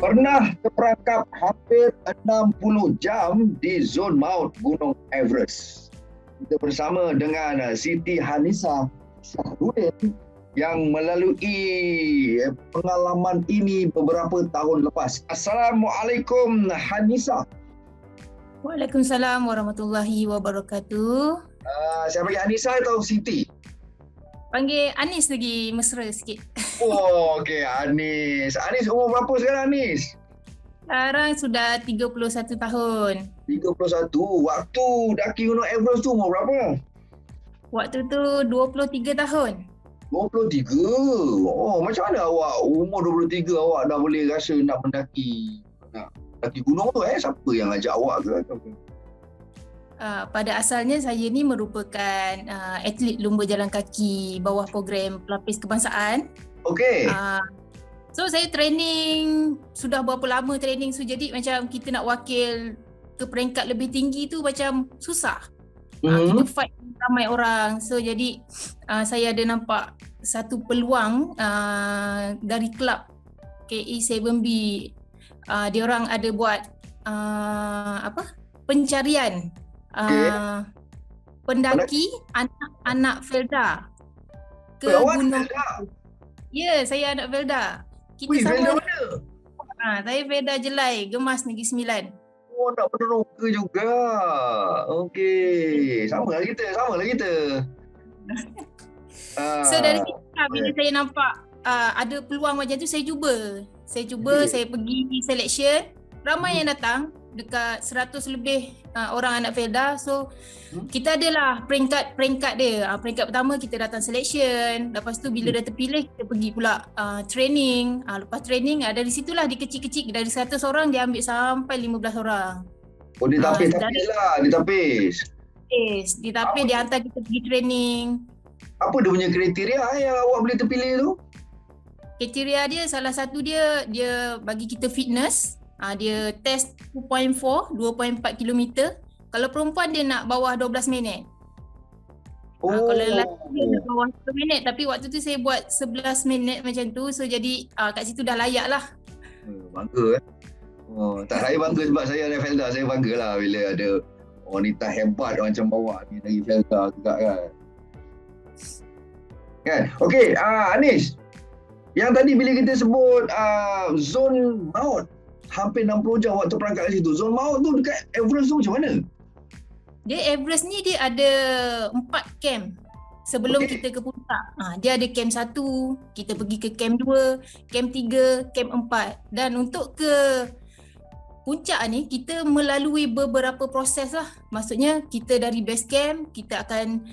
Pernah terperangkap hampir 60 jam di zon maut Gunung Everest. Kita bersama dengan Siti Hanisa Syahrudin yang melalui pengalaman ini beberapa tahun lepas. Assalamualaikum Hanisa. Waalaikumsalam warahmatullahi wabarakatuh. Saya panggil Hanisa atau Siti? Panggil Anis lagi mesra sikit. Oh, okey, Anis. Anis umur berapa sekarang, Anis? Sekarang sudah 31 tahun. 31. Waktu daki Gunung Everest tu umur berapa? Waktu tu 23 tahun. 23. Oh, macam mana awak umur 23 awak dah boleh rasa nak mendaki gunung tu Siapa yang ajak awak ke? Pada asalnya saya ni merupakan atlet lumba jalan kaki bawah program pelapis kebangsaan. Okey. So saya training, sudah berapa lama training, so jadi macam kita nak wakil ke peringkat lebih tinggi tu macam susah. Kita fight ramai orang. So jadi saya ada nampak satu peluang dari kelab KE7B. Dia orang ada buat pencarian pendaki anak Felda ke gunung. Ya, saya anak Felda. Kita sama. Saya Felda Jelai, Gemas Negeri Sembilan. Oh, nak peneroka juga. Okey. Sama lah kita. So dari situ bila saya nampak ada peluang macam tu, saya cuba. Saya pergi selection. Ramai yang datang, dekat 100 lebih orang anak Felda. So kita adalah peringkat dia. Peringkat pertama kita datang selection. Lepas tu bila dah terpilih, kita pergi pula training. Lepas training dari situlah dikecil-kecil. Dari 100 orang dia ambil sampai 15 orang. Oh, ditapis lah. Ditapis. Yes, ditapis, dia hantar kita pergi training. Apa dia punya kriteria yang awak boleh terpilih tu? Kriteria dia, salah satu dia bagi kita fitness. Dia test 2.4 km. Kalau perempuan dia nak bawah 12 minit. Kalau lelaki dia nak bawah 10 minit. Tapi waktu tu saya buat 11 minit macam tu. So jadi kat situ dah layak lah. Bangga tak, saya bangga sebab saya dari Felda. Saya bangga lah bila ada wanita hebat macam awak ni dari Felda juga kan. Okey, Anis. Yang tadi bila kita sebut zon maut, hampir 60 jam waktu perangkat kat situ. Zon maut tu dekat Everest tu macam mana? Dia Everest ni dia ada 4 camp sebelum kita ke puncak. Dia ada camp 1, kita pergi ke camp 2, camp 3, camp 4. Dan untuk ke puncak ni kita melalui beberapa proses lah. Maksudnya kita dari base camp, kita akan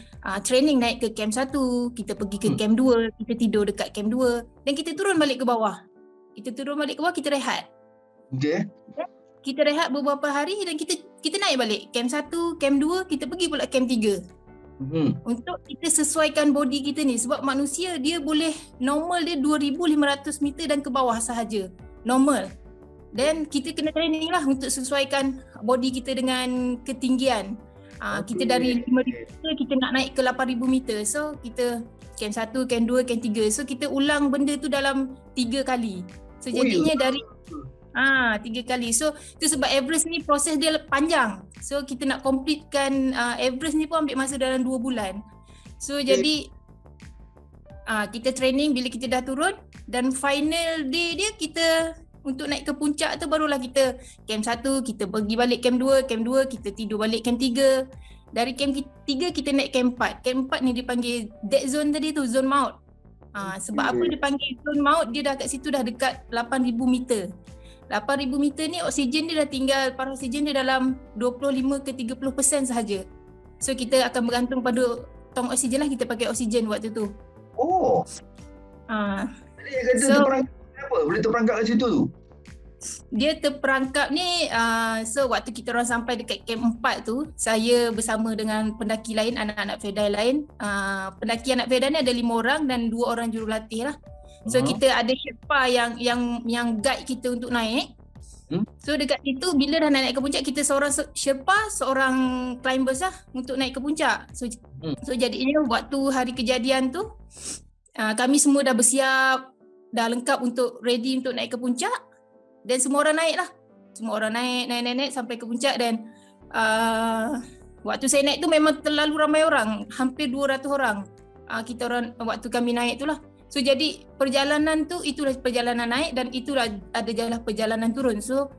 training naik ke camp 1, kita pergi ke camp 2, kita tidur dekat camp 2 dan kita turun balik ke bawah. Kita rehat. Okey. Kita rehat beberapa hari dan kita naik balik camp 1, camp 2, kita pergi pula camp 3. Untuk kita sesuaikan body kita ni, sebab manusia dia boleh normal dia 2500 meter dan ke bawah sahaja. Normal. Dan kita kena training lah untuk sesuaikan body kita dengan ketinggian. Kita dari 5,000 meter kita nak naik ke 8,000 meter. So kita camp 1, camp 2, camp 3. So kita ulang benda tu dalam 3 kali. So jadinya dari 3 kali. So tu sebab Everest ni proses dia panjang. So kita nak completekan Everest ni pun ambil masa dalam 2 bulan. So jadi kita training bila kita dah turun, dan final day dia kita untuk naik ke puncak tu barulah kita camp 1 kita pergi balik camp 2 kita tidur balik camp 3. Dari camp 3 kita naik camp 4. Camp 4 ni dipanggil dead zone tadi tu, zone maut. Sebab apa dia panggil zone maut, dia dah kat situ dah dekat 8,000 meter. 8,000 meter ni oksigen dia dah tinggal, paru oksigen dia dalam 25 ke 30% sahaja. So kita akan bergantung pada tong oksigen lah, kita pakai oksigen waktu tu. Jadi dia kata terperangkap kenapa? Boleh terperangkap kat situ tu? Dia terperangkap ni, so waktu kita orang sampai dekat camp 4 tu, saya bersama dengan pendaki lain, anak-anak Felda lain. Pendaki anak Felda ni ada 5 orang dan 2 orang jurulatih lah. So kita ada Sherpa yang guide kita untuk naik. So dekat situ bila dah naik ke puncak, kita seorang Sherpa, seorang climbers lah untuk naik ke puncak. So jadinya waktu hari kejadian tu kami semua dah bersiap, dah lengkap untuk ready untuk naik ke puncak. dan semua orang naik lah. Semua orang naik sampai ke puncak. Dan waktu saya naik tu memang terlalu ramai orang, hampir 200 orang. Kita orang waktu kami naik tu lah. So jadi perjalanan tu itulah perjalanan naik dan itulah adalah perjalanan turun. So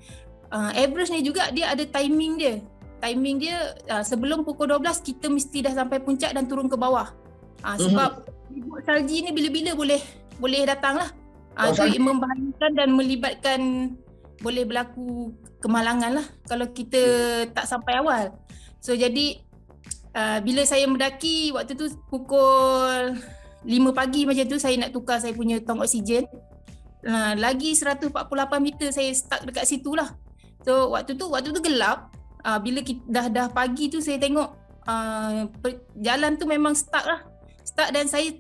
Everest ni juga dia ada timing dia. Timing dia sebelum pukul 12 kita mesti dah sampai puncak dan turun ke bawah. Sebab ribut salji ni bila-bila boleh datang lah. Itu membahayakan dan melibatkan boleh berlaku kemalangan lah kalau kita tak sampai awal. So jadi bila saya mendaki waktu tu pukul 5 pagi macam tu, saya nak tukar saya punya tong oksigen. Lagi 148 meter saya stuck dekat situ lah. So waktu tu gelap. Bila dah pagi tu saya tengok jalan tu memang stuck lah. Stuck dan saya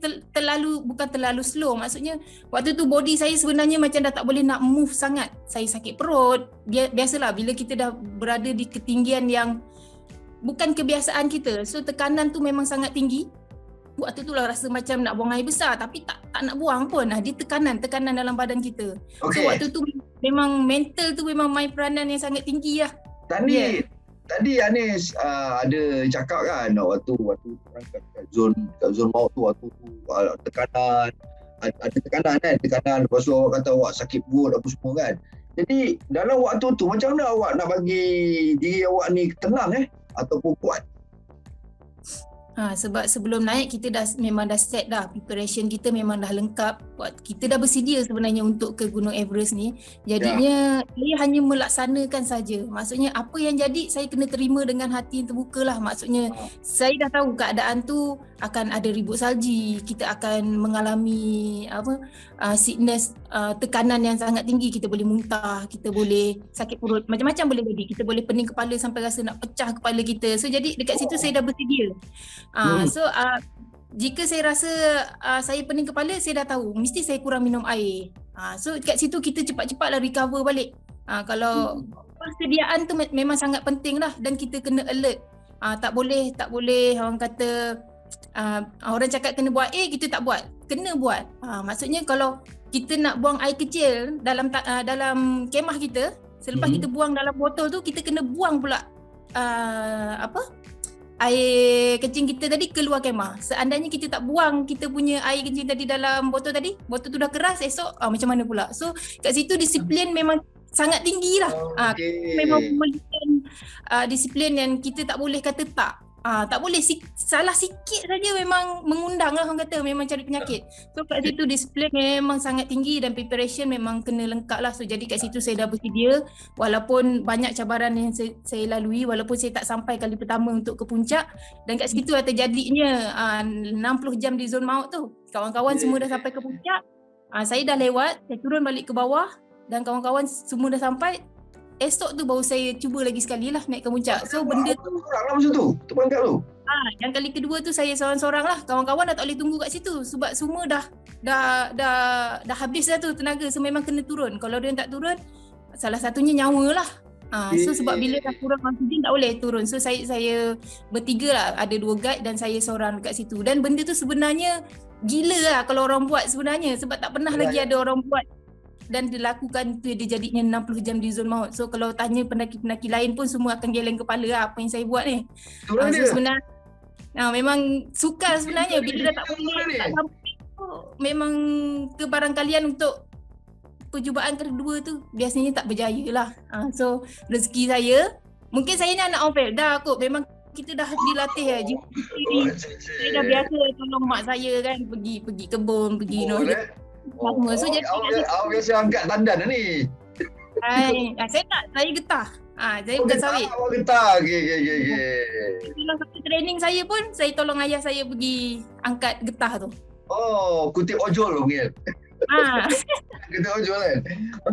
bukan terlalu slow. Maksudnya waktu tu body saya sebenarnya macam dah tak boleh nak move sangat. Saya sakit perut. Biasalah bila kita dah berada di ketinggian yang bukan kebiasaan kita. So tekanan tu memang sangat tinggi. Waktu tu lah rasa macam nak buang air besar tapi tak nak buang pun. Dia tekanan dalam badan kita. Okay. So waktu tu memang mental tu memang main peranan yang sangat tinggi lah. Tadi Anis ada cakap kan waktu kat zon maut tu, waktu tu tekanan, ada tekanan lepas tu awak kata awak sakit perut apa semua kan. Jadi dalam waktu tu macam mana awak nak bagi diri awak ni tenang ataupun kuat? Sebab sebelum naik kita memang dah set dah, preparation kita memang dah lengkap. Kita dah bersedia sebenarnya untuk ke Gunung Everest ni. Jadinya saya hanya melaksanakan saja. Maksudnya apa yang jadi saya kena terima dengan hati yang terbuka lah. Maksudnya saya dah tahu keadaan tu akan ada ribut salji, kita akan mengalami sickness, tekanan yang sangat tinggi, kita boleh muntah, kita boleh sakit perut, macam-macam boleh jadi. Kita boleh pening kepala sampai rasa nak pecah kepala kita. So jadi dekat situ saya dah bersedia. Jika saya rasa saya pening kepala, saya dah tahu mesti saya kurang minum air. So kat situ kita cepat-cepatlah recover balik. Kalau persediaan tu memang sangat penting lah dan kita kena alert. Tak boleh orang kata orang cakap kena buat kita tak buat. Kena buat. Maksudnya kalau kita nak buang air kecil dalam kemah kita, selepas kita buang dalam botol tu, kita kena buang pula air kencing kita tadi keluar kemah. Seandainya kita tak buang kita punya air kencing tadi dalam botol tadi, botol tu dah keras, esok macam mana pula. So kat situ disiplin memang sangat tinggi lah. Memang memerlukan disiplin yang kita tak boleh kata tak. Tak boleh salah sikit saja memang mengundang lah orang kata, memang cari penyakit. So kat situ disiplin memang sangat tinggi dan preparation memang kena lengkap lah. So jadi kat situ saya dah bersedia walaupun banyak cabaran yang saya lalui, walaupun saya tak sampai kali pertama untuk ke puncak. Dan kat situ lah terjadinya 60 jam di zon maut tu. Kawan-kawan semua dah sampai ke puncak, saya dah lewat, saya turun balik ke bawah dan kawan-kawan semua dah sampai. Esok tu baru saya cuba lagi sekali lah naik ke puncak. So benda tu masa tu terperangkap tu. Yang kali kedua tu saya seorang-seorang lah. Kawan-kawan dah tak boleh tunggu kat situ sebab semua dah habis dah tu tenaga. So memang kena turun. Kalau dia tak turun, salah satunya nyawa lah. So sebab bila dah kurang oksigen tak boleh turun. So saya bertiga lah, ada 2 guide dan saya seorang kat situ. Dan benda tu sebenarnya gila lah kalau orang buat sebenarnya, sebab tak pernah lagi ada orang buat dan dilakukan tu, dia jadinya 60 jam di zon maut. So kalau tanya pendaki-pendaki lain pun semua akan geleng kepala lah apa yang saya buat ni. So sebenarnya memang sukar sebenarnya bila dah tak boleh tak sampai tu, memang kebarangkalian untuk percubaan kedua tu biasanya tak berjaya lah. So rezeki saya, mungkin saya ni anak orang dah kot, memang kita dah dilatih lah. Saya dah biasa tolong mak saya kan, pergi kebun, pergi lama. So jadi awak biasa angkat tandan ni. Saya getah. Saya bukan sawit. Awak getah. Okey. Dalam satu training saya pun saya tolong ayah saya pergi angkat getah tu. Kutip ojol mungkin. Kutip ojol kan.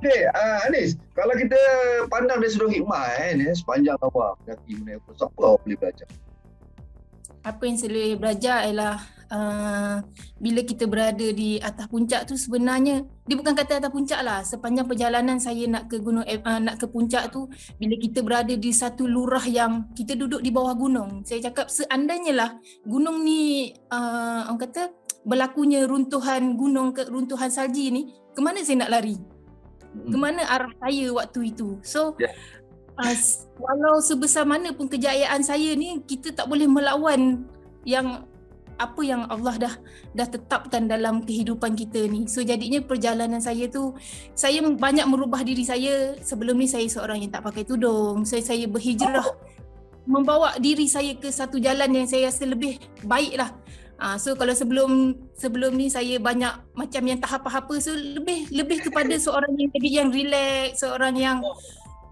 Okey, Anis, kalau kita pandang dari sudut hikmah sepanjang awak mendaki Gunung Everest, apa awak boleh belajar? Apa yang saya boleh belajar ialah bila kita berada di atas puncak tu, sebenarnya dia bukan kata atas puncak lah, sepanjang perjalanan saya nak ke nak ke puncak tu, bila kita berada di satu lurah yang kita duduk di bawah gunung, saya cakap seandainya lah gunung ni orang kata berlakunya runtuhan gunung, runtuhan salji ni, ke mana saya nak lari? ke mana arah saya waktu itu. So walau sebesar mana pun kejayaan saya ni, kita tak boleh melawan yang apa yang Allah dah tetapkan dalam kehidupan kita ni. So jadinya perjalanan saya tu, saya banyak merubah diri saya. Sebelum ni saya seorang yang tak pakai tudung. Saya berhijrah, membawa diri saya ke satu jalan yang saya rasa lebih baik lah. So kalau sebelum ni saya banyak macam yang tak apa-apa. So lebih kepada seorang yang jadi yang relax, seorang yang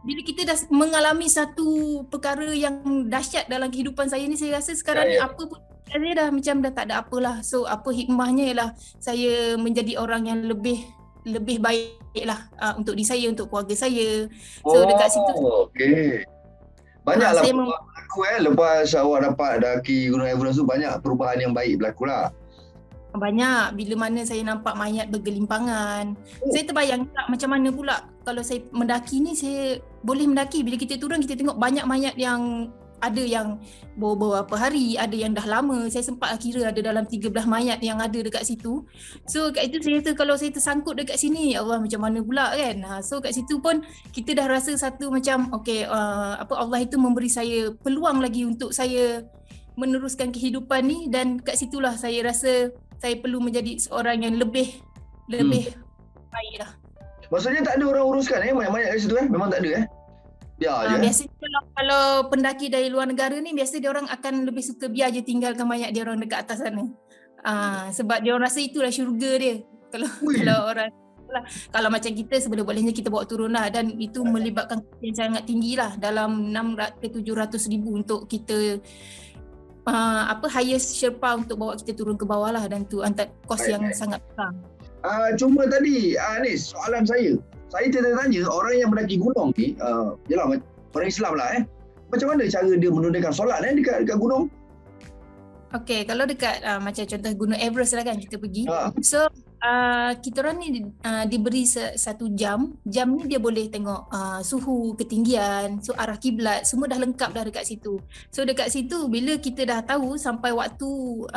bila kita dah mengalami satu perkara yang dahsyat dalam kehidupan saya ni, saya rasa sekarang ni apa pun saya dah macam dah tak ada apalah. So apa hikmahnya ialah saya menjadi orang yang lebih baik lah untuk diri saya, untuk keluarga saya. So dekat situ banyaklah perubahan berlaku lepas awak dapat daki Gunung Everest tu, banyak perubahan yang baik berlaku lah. Banyak. Bila mana saya nampak mayat bergelimpangan, saya terbayang tak macam mana pula kalau saya mendaki ni, saya boleh mendaki. Bila kita turun, kita tengok banyak mayat yang ada yang beberapa hari, ada yang dah lama. Saya sempat kira ada dalam 13 mayat yang ada dekat situ. So kat itu saya kata, kalau saya tersangkut dekat sini, ya Allah macam mana pula kan. So kat situ pun kita dah rasa satu macam Allah itu memberi saya peluang lagi untuk saya meneruskan kehidupan ni. Dan kat situlah saya rasa saya perlu menjadi seorang yang lebih baik lah. Maksudnya tak ada orang uruskan mayat-mayat kat situ Memang tak ada Biasanya kalau pendaki dari luar negara ni, biasa dia orang akan lebih suka biar je tinggalkan mayat dia orang dekat atas sana. Sebab dia orang rasa itulah syurga dia. Kalau macam kita seboleh-bolehnya kita bawa turun lah, dan itu melibatkan kos yang sangat tinggi lah, dalam 600-700 ribu untuk kita highest Sherpa untuk bawa kita turun ke bawah lah, dan tu antara kos yang sangat besar. Cuma tadi Anis, soalan saya tertanya orang yang mendaki gunung ni, yalah orang Islam lah macam mana cara dia menunaikan solat dekat gunung? Okey, kalau dekat macam contoh Gunung Everest lah kan kita pergi. So kita orang ni diberi satu jam. Jam ni dia boleh tengok suhu, ketinggian, so arah kiblat, semua dah lengkap dah dekat situ. So dekat situ bila kita dah tahu sampai waktu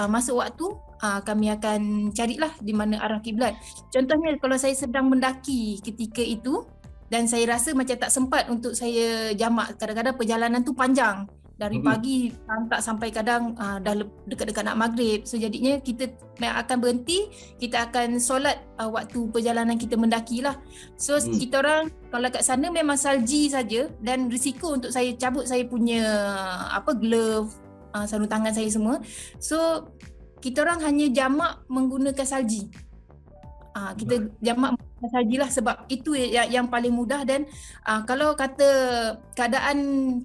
masuk waktu, kami akan carilah di mana arah kiblat. Contohnya kalau saya sedang mendaki ketika itu dan saya rasa macam tak sempat untuk saya jamak, kadang-kadang perjalanan tu panjang. Dari pagi sampai kadang dah dekat-dekat nak maghrib. So jadinya kita akan berhenti, kita akan solat waktu perjalanan kita mendaki lah. So kita orang kalau kat sana memang salji saja, dan risiko untuk saya cabut saya punya glove, sarung tangan saya semua. So kita orang hanya jamak menggunakan salji. Kita jamak menggunakan salji lah, sebab itu yang paling mudah. Dan kalau kata keadaan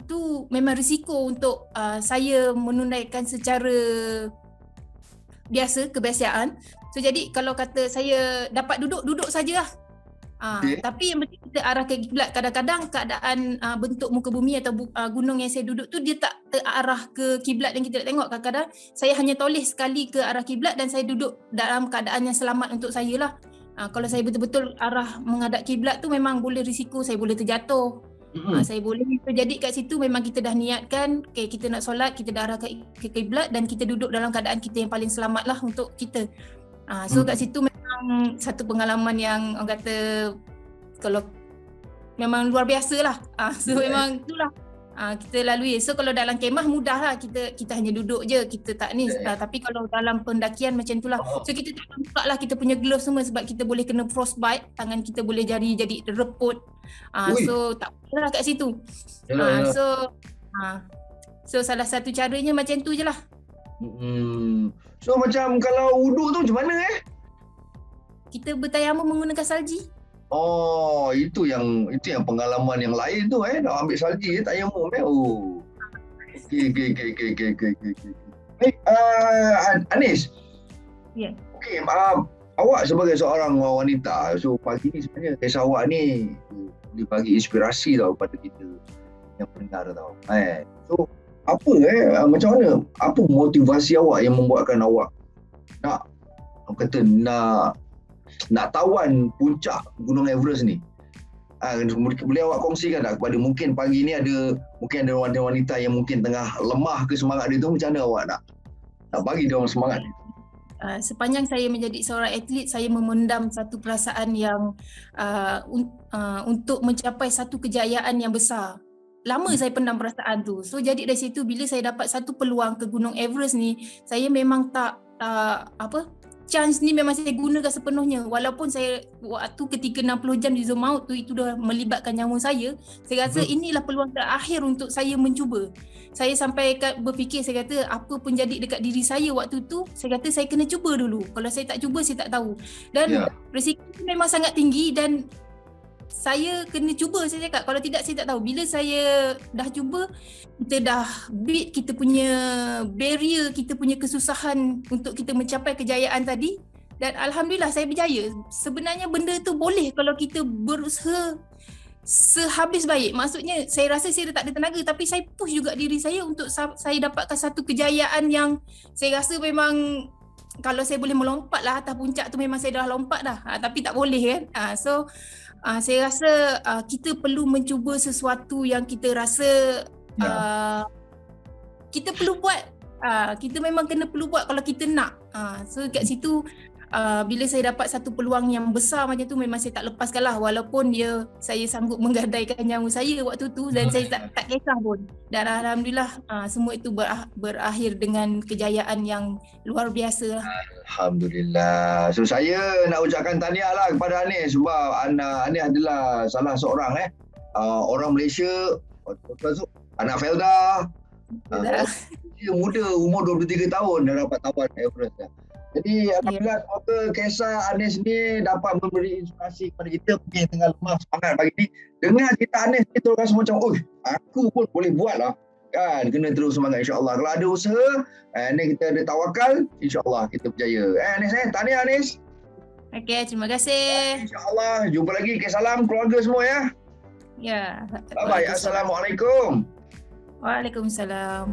tu memang risiko untuk saya menunaikan secara kebiasaan. So jadi kalau kata saya dapat duduk sajalah. Tapi yang penting kita arah ke kiblat. Kadang-kadang keadaan bentuk muka bumi atau gunung yang saya duduk tu dia tak terarah ke kiblat yang kita nak tengok. Kadang-kadang saya hanya toleh sekali ke arah kiblat dan saya duduk dalam keadaan yang selamat untuk saya lah. Kalau saya betul-betul arah menghadap kiblat tu memang boleh risiko saya boleh terjatuh. Saya boleh. So, jadi kat situ memang kita dah niatkan, kita nak solat, kita dah arah ke kiblat dan kita duduk dalam keadaan kita yang paling selamat lah untuk kita. So kat situ memang satu pengalaman yang orang kata kalau memang luar biasa lah. So memang itulah kita lalui. So kalau dalam kemah mudah lah, kita hanya duduk je, kita tak ni. Tapi kalau dalam pendakian macam itulah. So kita tak buka lah kita punya glove semua sebab kita boleh kena frostbite, tangan kita boleh jadi reput. So tak boleh lah kat situ. So salah satu caranya macam tu je lah. So macam kalau wuduk tu macam mana Kita bertayamum menggunakan salji. Oh, itu yang pengalaman yang lain tu nak ambil salji tayamum Okey. Anis. Ya. Okey, awak sebagai seorang wanita, so pagi ni sebenarnya kisah awak ni dia bagi inspirasi tau kepada kita yang pendengar tau. So apa macam mana, apa motivasi awak yang membuatkan awak nak tawan puncak Gunung Everest ni? Boleh awak kongsikan tak kepada mungkin pagi ni ada wanita yang mungkin tengah lemah ke semangat dia tu, macam mana awak nak bagi dia orang semangat? sepanjang saya menjadi seorang atlet, saya memendam satu perasaan yang untuk mencapai satu kejayaan yang besar. Lama saya pendam perasaan tu. So jadi dari situ bila saya dapat satu peluang ke Gunung Everest ni, saya memang tak chance ni memang saya gunakan sepenuhnya. Walaupun saya waktu ketika 60 jam di zon maut tu itu dah melibatkan nyawa saya rasa inilah peluang terakhir untuk saya mencuba. Saya sampai berfikir, saya kata apa pun jadi dekat diri saya waktu tu, saya kata saya kena cuba dulu. Kalau saya tak cuba, saya tak tahu. Dan risiko memang sangat tinggi dan saya kena cuba, saya cakap. Kalau tidak, saya tak tahu. Bila saya dah cuba, kita dah beat kita punya barrier, kita punya kesusahan untuk kita mencapai kejayaan tadi. Dan Alhamdulillah saya berjaya. Sebenarnya benda tu boleh kalau kita berusaha sehabis baik. Maksudnya saya rasa saya dah tak ada tenaga, tapi saya push juga diri saya untuk saya dapatkan satu kejayaan yang saya rasa memang kalau saya boleh melompat lah atas puncak tu, memang saya dah lompat dah. Tapi tak boleh kan. So saya rasa kita perlu mencuba sesuatu yang kita rasa kita perlu buat. Kita memang kena perlu buat kalau kita nak. So kat situ bila saya dapat satu peluang yang besar macam tu, memang saya tak lepaskan lah. Walaupun saya sanggup menggadaikan nyawa saya waktu tu dan saya tak kisah pun. Dan Alhamdulillah semua itu berakhir dengan kejayaan yang luar biasa lah. Alhamdulillah. So saya nak ucapkan tahniah lah kepada Anis, sebab Anis adalah salah seorang orang Malaysia, anak Felda, muda, umur 23 tahun dah dapat tawan Everest dah. Jadi alhamdulillah, semoga kisah Anis ni dapat memberi inspirasi kepada kita yang tengah lemah semangat pagi ni. Dengar cerita Anis ni terus rasa macam, aku pun boleh buat lah. Kan, kena terus semangat insya-Allah. Kalau ada usaha, ni kita ada tawakal, insya-Allah kita berjaya. Anis, tahniah Anis. Okey, terima kasih. Insya-Allah, jumpa lagi. Salam keluarga semua ya. Ya. Bye-bye. Assalamualaikum. Waalaikumsalam.